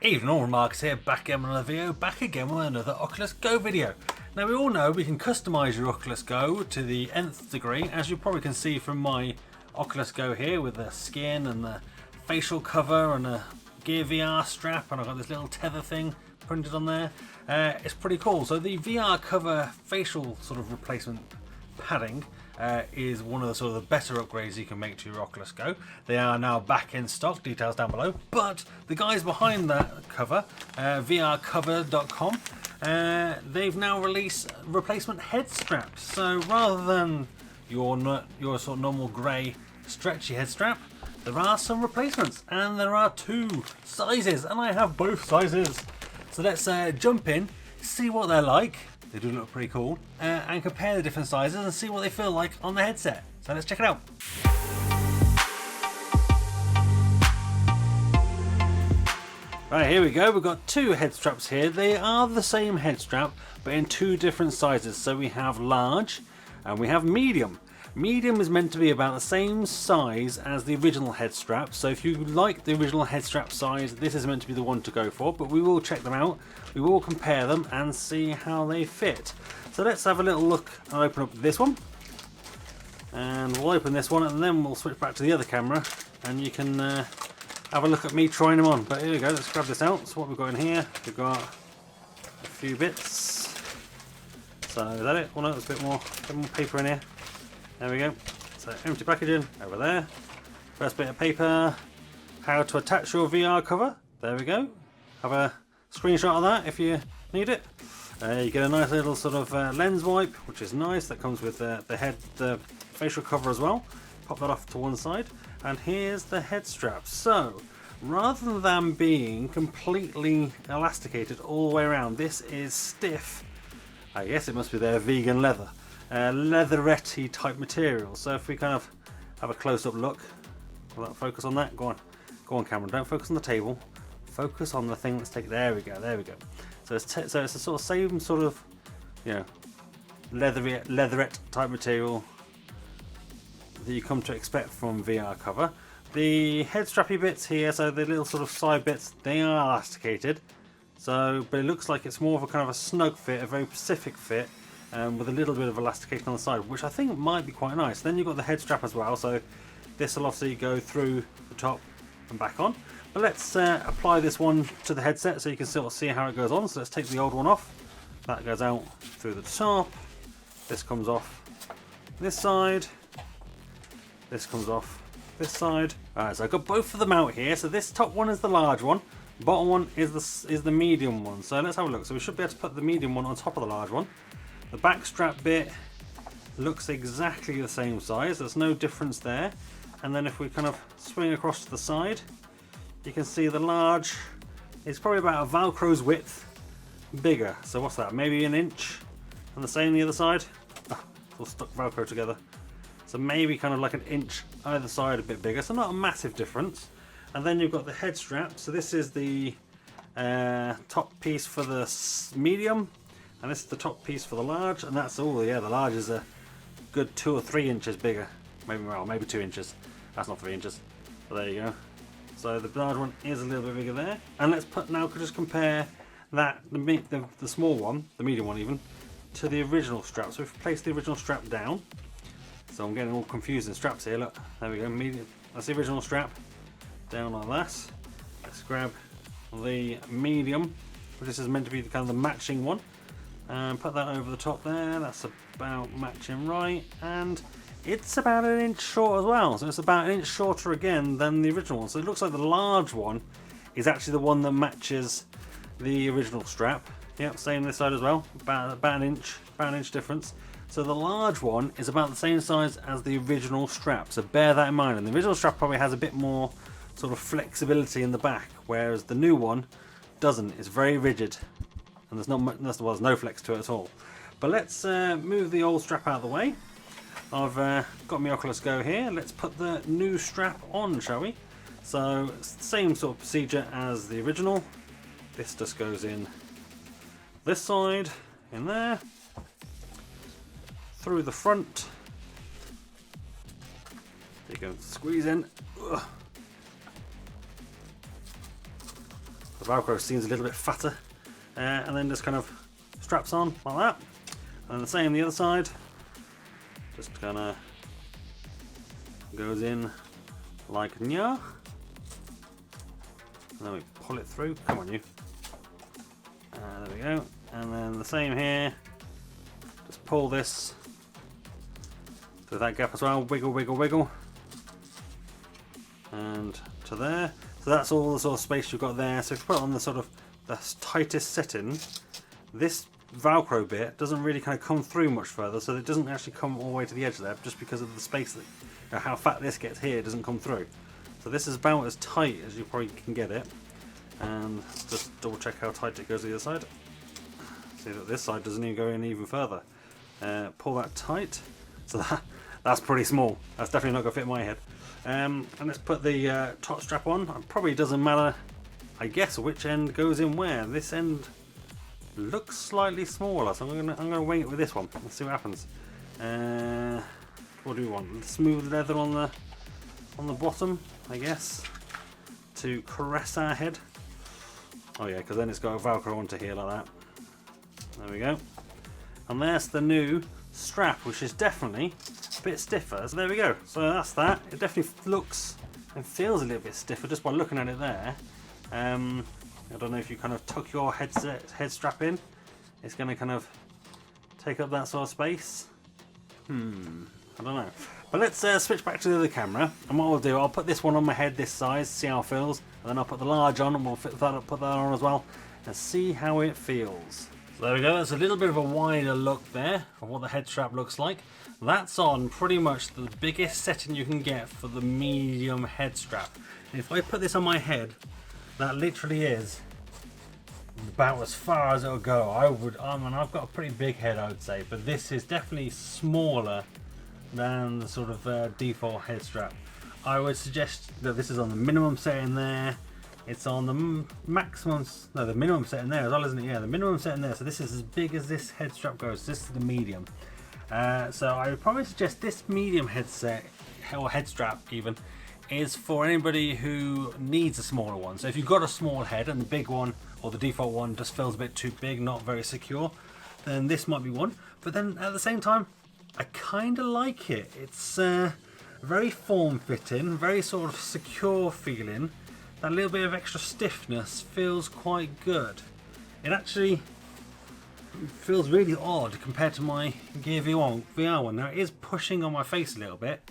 Evening all, Marcus here, back again with another video, back again with another Oculus Go video. Now we all know we can customise your Oculus Go to the nth degree, as you probably can see from my Oculus Go here with the skin and the facial cover and a Gear VR strap, and I've got this little tether thing printed on there. It's pretty cool. So the VR cover facial sort of replacement padding is one of the sort of the better upgrades you can make to your Oculus Go. They are now back in stock, details down below, but the guys behind that cover, vrcover.com, they've now released replacement head straps. So rather than your sort of normal grey stretchy head strap, there are some replacements, and there are two sizes, and I have both sizes. So let's jump in, see what they're like. They do look pretty cool, and compare the different sizes and see what they feel like on the headset. So let's check it out. Right, here we go. We've got two head straps here. They are the same head strap, but in two different sizes. So we have large and we have medium. Medium is meant to be about the same size as the original head strap. So if you like the original head strap size, this is meant to be the one to go for, but we will check them out. We will compare them and see how they fit. So let's have a little look. I'll open up this one, and we'll open this one, and then we'll switch back to the other camera, and you can have a look at me trying them on. But here we go, let's grab this out. So what we've got in here, we've got a few bits. So is that it? Well, no, there's a bit more paper in here. There we go. So empty packaging over there. First bit of paper. How to attach your VR cover. There we go. Have a screenshot of that if you need it. You get a nice little sort of lens wipe, which is nice. That comes with the facial cover as well. Pop that off to one side. And here's the head strap. So rather than being completely elasticated all the way around, this is stiff. I guess it must be their vegan leather. Leatherette type material. So if we kind of have a close-up look, will that focus on that? Go on camera, don't focus on the table, focus on the thing that's taken. There we go. So it's a sort of same sort of, you know, leatherette type material that you come to expect from VR cover. The head strappy bits here, so the little sort of side bits, they are elasticated. So, but it looks like it's more of a kind of a snug fit, a very specific fit. With a little bit of elastication on the side, which I think might be quite nice. Then you've got the head strap as well, so this will obviously go through the top and back on. But let's apply this one to the headset so you can sort of see how it goes on. So let's take the old one off. That goes out through the top. This comes off this side. This comes off this side. Alright, so I've got both of them out here. So this top one is the large one. The bottom one is the medium one. So let's have a look. So we should be able to put the medium one on top of the large one. The back strap bit looks exactly the same size, there's no difference there. And then if we kind of swing across to the side, you can see the large is probably about a Velcro's width bigger. So what's that, maybe an inch? And the same on the other side. Oh, it's all stuck Velcro together. So maybe kind of like an inch either side, a bit bigger, so not a massive difference. And then you've got the head strap. So this is the top piece for the medium. And this is the top piece for the large, and that's all. Yeah, the large is a good 2 or 3 inches bigger, maybe 2 inches. That's not 3 inches. But there you go. So the large one is a little bit bigger there. And let's just compare that the small one, the medium one even, to the original strap. So we've placed the original strap down. So I'm getting all confused in straps here. Look, there we go. Medium. That's the original strap. Down like that. Let's grab the medium, which this is meant to be kind of the matching one. And put that over the top there. That's about matching right, and it's about an inch short as well, so it's about an inch shorter again than the original one. So it looks like the large one is actually the one that matches the original strap. Yep, same this side as well, about an inch difference. So the large one is about the same size as the original strap, so bear that in mind. And the original strap probably has a bit more sort of flexibility in the back, whereas the new one doesn't. It's very rigid. And there's no flex to it at all. But let's move the old strap out of the way. I've got my Oculus Go here. Let's put the new strap on, shall we? So it's the same sort of procedure as the original. This just goes in this side, in there, through the front. There you go, squeeze in. Ugh. Velcro seems a little bit fatter, and then just kind of straps on like that, and the same the other side, just kind of goes in like nya, and then we pull it through. Come on, you. There we go, and then the same here, just pull this through that gap as well, wiggle, wiggle, wiggle, and to there. So that's all the sort of space you've got there. So if you put it on the sort of the tightest setting, this Velcro bit doesn't really kind of come through much further, so it doesn't actually come all the way to the edge there, just because of the space that, you know, how fat this gets here, it doesn't come through. So this is about as tight as you probably can get it, and just double check how tight it goes to the other side. See that this side doesn't even go in even further. Pull that tight. So that's pretty small. That's definitely not going to fit my head. And let's put the top strap on. It probably doesn't matter, I guess, which end goes in where. This end looks slightly smaller, so I'm gonna wing it with this one. Let's see what happens. What do we want? Smooth leather on the bottom, I guess, to caress our head. Oh yeah, because then it's got a Velcro onto here like that. There we go. And there's the new strap, which is definitely a bit stiffer. So there we go. So that's that. It definitely looks and feels a little bit stiffer just by looking at it there. I don't know if you kind of tuck your head strap in, it's going to kind of take up that sort of space. I don't know. But let's switch back to the other camera, and what I'll do, I'll put this one on my head this size, see how it feels, and then I'll put the large on, and we'll put that on as well, and see how it feels. So there we go, that's a little bit of a wider look there of what the head strap looks like. That's on pretty much the biggest setting you can get for the medium head strap. And if I put this on my head, that literally is about as far as it'll go. I've got a pretty big head, I would say, but this is definitely smaller than the sort of default head strap. I would suggest that this is on the minimum setting there. It's on the maximum, no, the minimum setting there as well, isn't it? Yeah, the minimum setting there. So this is as big as this head strap goes. This is the medium. So I would probably suggest this medium headset, or head strap even, is for anybody who needs a smaller one. So if you've got a small head and the big one or the default one just feels a bit too big, not very secure, then this might be one. But then at the same time, I kind of like it. It's very form-fitting, very sort of secure feeling. That little bit of extra stiffness feels quite good. It actually feels really odd compared to my Gear VR one. Now it is pushing on my face a little bit,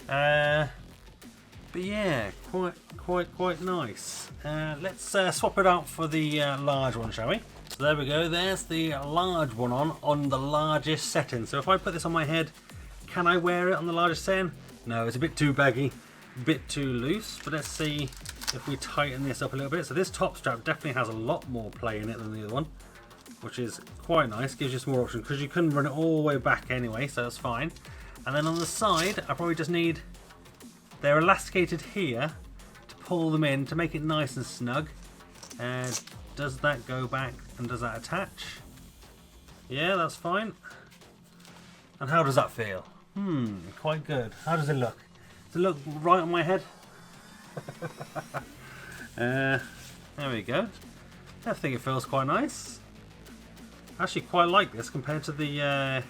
but yeah, quite nice. Let's swap it out for the large one, shall we? So there we go. There's the large one on the largest setting. So if I put this on my head, can I wear it on the largest setting? No, it's a bit too baggy, a bit too loose. But let's see if we tighten this up a little bit. So this top strap definitely has a lot more play in it than the other one, which is quite nice. Gives you some more options because you couldn't run it all the way back anyway, so that's fine. And then on the side, I probably just need, they're elasticated here to pull them in to make it nice and snug. Does that go back and does that attach? Yeah, that's fine. And how does that feel? Quite good. How does it look? Does it look right on my head? There we go. I think it feels quite nice. I actually quite like this compared to the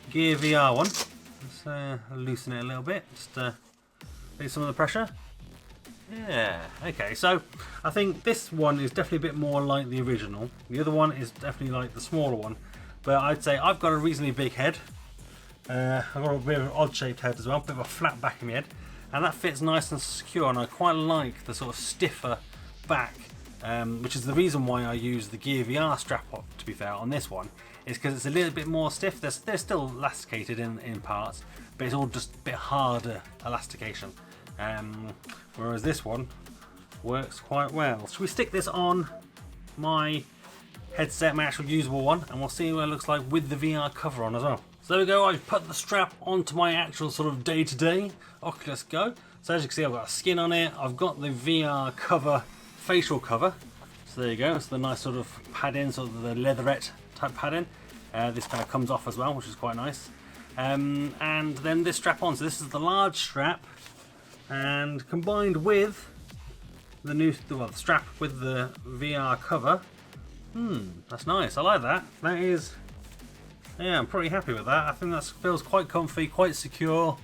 Gear VR one. Let's loosen it a little bit, just release some of the pressure. Yeah, okay, so I think this one is definitely a bit more like the original. The other one is definitely like the smaller one, but I'd say I've got a reasonably big head. I've got a bit of an odd shaped head as well, a bit of a flat back in my head, and that fits nice and secure, and I quite like the sort of stiffer back, which is the reason why I use the Gear VR strap up, to be fair, on this one, is because it's a little bit more stiff. They're still elasticated in parts, but it's all just a bit harder elastication. Whereas this one works quite well. Should we stick this on my headset, my actual usable one, and we'll see what it looks like with the VR cover on as well. So there we go, I've put the strap onto my actual sort of day-to-day Oculus Go. So as you can see, I've got a skin on it, I've got the VR cover, facial cover. So there you go, it's the nice sort of padding, sort of the leatherette type padding. This kind of comes off as well, which is quite nice. And then this strap on, so this is the large strap, and combined with the strap with the VR cover. That's nice. I like that. That is, yeah, I'm pretty happy with that. I think that feels quite comfy, quite secure.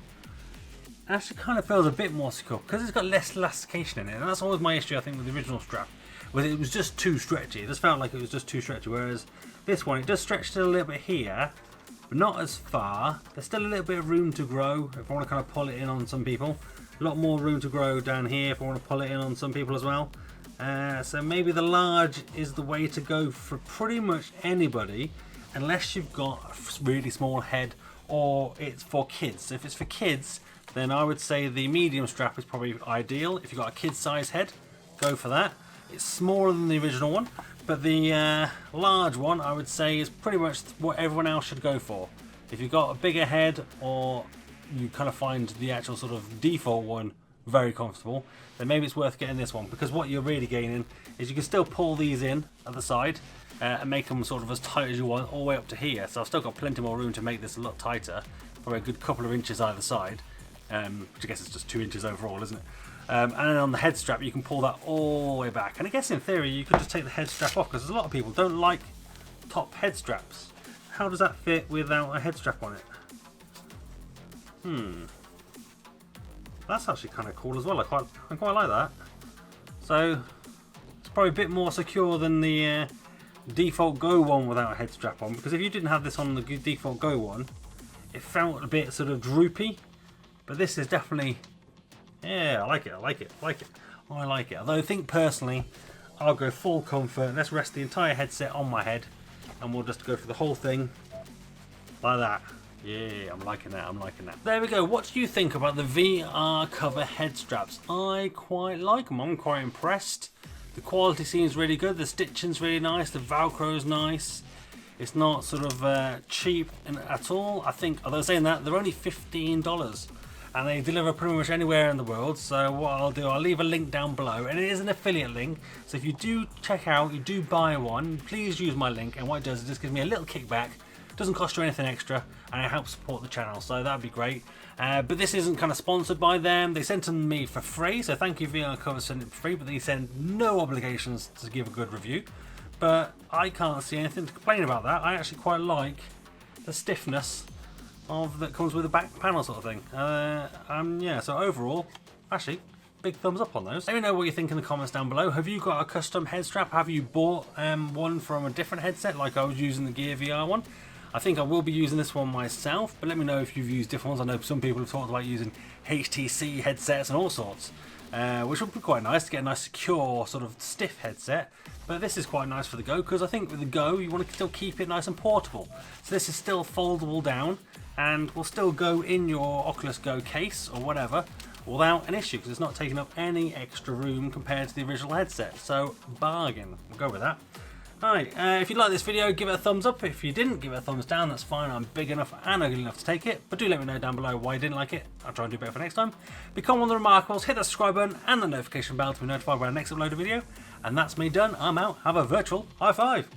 Actually kind of feels a bit more secure because it's got less elastication in it, and that's always my issue I think with the original strap. It was just too stretchy. It just felt like it was just too stretchy, whereas this one, it does stretch still a little bit here, but not as far. There's still a little bit of room to grow if I want to kind of pull it in on some people. A lot more room to grow down here if I want to pull it in on some people as well. So maybe the large is the way to go for pretty much anybody, unless you've got a really small head or it's for kids. If it's for kids, then I would say the medium strap is probably ideal. If you've got a kid size head, go for that. It's smaller than the original one, but the large one I would say is pretty much what everyone else should go for. If you've got a bigger head, or you kind of find the actual sort of default one very comfortable, then maybe it's worth getting this one, because what you're really gaining is you can still pull these in at the side and make them sort of as tight as you want all the way up to here. So I've still got plenty more room to make this a lot tighter, probably a good couple of inches either side, which I guess is just 2 inches overall, isn't it? And then on the head strap you can pull that all the way back, and I guess in theory you could just take the head strap off, because a lot of people don't like top head straps. How does that fit without a head strap on it? That's actually kind of cool as well. I quite like that. So it's probably a bit more secure than the default Go one without a head strap on, because if you didn't have this on the default Go one, it felt a bit sort of droopy, but this is definitely, yeah, I like it. Although I think personally I'll go full comfort. Let's rest the entire headset on my head and we'll just go for the whole thing like that. Yeah, I'm liking that. There we go. What do you think about the VR cover head straps? I quite like them. I'm quite impressed. The quality seems really good. The stitching's really nice. The Velcro's nice. It's not sort of cheap at all. I think, although saying that, they're only $15 and they deliver pretty much anywhere in the world. So what I'll do, I'll leave a link down below, and it is an affiliate link. So if you do check out, you do buy one, please use my link, and what it does is just gives me a little kickback. Doesn't cost you anything extra, and it helps support the channel, so that'd be great. But this isn't kind of sponsored by them. They sent them to me for free, so thank you VR Cover for sending it for free, but they send no obligations to give a good review. But I can't see anything to complain about that. I actually quite like the stiffness of that comes with the back panel sort of thing. Yeah, so overall, actually, big thumbs up on those. Let me know what you think in the comments down below. Have you got a custom head strap? Have you bought one from a different headset like I was using the Gear VR one? I think I will be using this one myself, but let me know if you've used different ones. I know some people have talked about using HTC headsets and all sorts, which would be quite nice to get a nice secure sort of stiff headset. But this is quite nice for the Go, because I think with the Go you want to still keep it nice and portable. So this is still foldable down and will still go in your Oculus Go case or whatever without an issue, because it's not taking up any extra room compared to the original headset. So bargain, we'll go with that. Alright, if you like this video, give it a thumbs up. If you didn't, give it a thumbs down. That's fine. I'm big enough and ugly enough to take it. But do let me know down below why you didn't like it. I'll try and do better for next time. Become one of the Remarkables. Hit that subscribe button and the notification bell to be notified when I next upload a video. And that's me done. I'm out. Have a virtual high five.